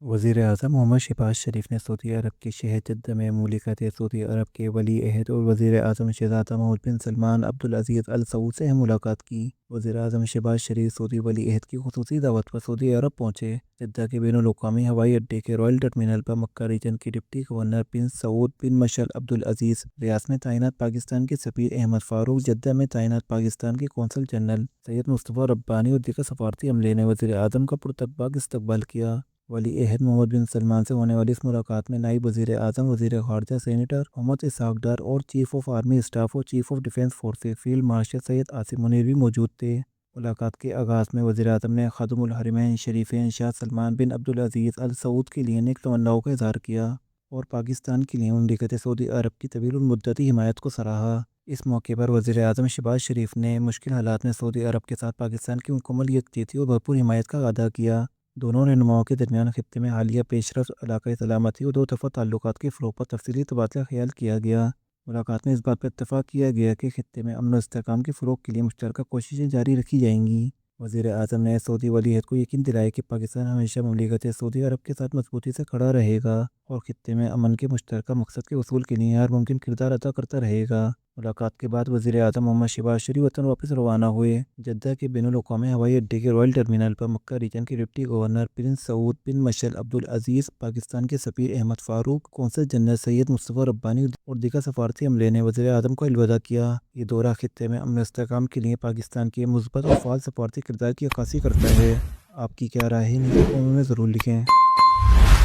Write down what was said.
वज़ीर-ए-आज़म मोहम्मद शहबाज शरीफ ने सऊदी अरब के शहर जद्दा में मुमलिकत सऊदी अरब के वली अहद और वज़ीर-ए-आज़म शहज़ादा महमूद बिन सलमान अब्दुल अज़ीज़ अल सऊद से मुलाकात की। वज़ीर-ए-आज़म शहबाज शरीफ सऊदी वली अहद की खुसूसी दावत पर सऊदी अरब पहुँचे। जद्दा के बैनुल-अक़वामी हवाई अड्डे के रॉयल टर्मिनल पर मक्का रीजन के डिप्टी गवर्नर बिन सऊद बिन मशअल अब्दुल अज़ीज़, रियाद में तैनात पाकिस्तान के सफ़ीर अहमद फ़ारूक, जद्दा में तैनात पाकिस्तान के कौंसल जनरल सैयद मुस्तफ़ा रब्बानी और दीगर सफारती अमले ने वज़ीर-ए-आज़म का पुरतगबाक इस्तकबाल किया। वली अहद मोहम्मद बिन सलमान से होने वाली इस मुलाकात में नायब वज़ीर आज़म, वज़ीर ख़ारजा सेनेटर मोहम्मद इसहाक़ डार और चीफ़ ऑफ आर्मी स्टाफ और chief of defence forces field marshal Syed Asim Munir भी मौजूद थे। मुलाकात के आगाज़ में वज़ीर आज़म ने खादिमुल हरमैन शरीफैन शाह सलमान बिन अब्दुल अज़ीज़ अल सऊद के लिए नेक तमन्नाओं का इज़हार किया और पाकिस्तान के लिए मुमलिकत सऊदी अरब की तवील मुद्दती हिमायत को सराहा। इस मौके पर वज़ीर आज़म शहबाज शरीफ ने मुश्किल हालात में सऊदी अरब के साथ पाकिस्तान की मुकम्मल यकजहती और भरपूर हिमायत का वादा किया। दोनों रहनुमाओं के दरमियान खित्ते में हालिया पेशरफ्त, इलाकाई सलामती और दो तरफ़ा ताल्लुकात के फ़रोग़ पर तफसीली तबादला ख्याल किया गया। मुलाकात में इस बात पर इत्तफ़ाक़ किया गया कि खित्ते में अमन और इस्तेहकाम के फ़रोग़ के लिए मुश्तरका कोशिशें जारी रखी जाएंगी। वज़ीर आज़म ने सऊदी वली अहद को यकीन दिलाया कि पाकिस्तान हमेशा मुमलिकत सऊदी अरब के साथ मजबूती से खड़ा रहेगा और खित्ते में अमन के मुश्तरका मकसद के वसूल के लिए हर मुमकिन किरदार अदा करता रहेगा। मुलाकात के बाद वज़ीर आज़म मोहम्मद शहबाज शरीफ वतन वापस रवाना हुए। जद्दा के बैनुल-अक़वामी हवाई अड्डे के रॉयल टर्मिनल पर मक्का रीजन के डिप्टी गवर्नर प्रिंस सऊद बिन मशअल अब्दुल अज़ीज़, पाकिस्तान के सफ़ीर अहमद फ़ारूक, कौंसल जनरल सैयद मुस्तफ़ा रब्बानी और दीगर सफारती अमले ने वज़ीर आज़म को अलविदा किया। ये दौरा खित्ते में अमन और इस्तेहकाम के लिए पाकिस्तान के मुस्बत और फ़ाल सफारती किरदार की अक्कासी करता है। आपकी क्या राय है? नीचे कमेंट में ज़रूर लिखें।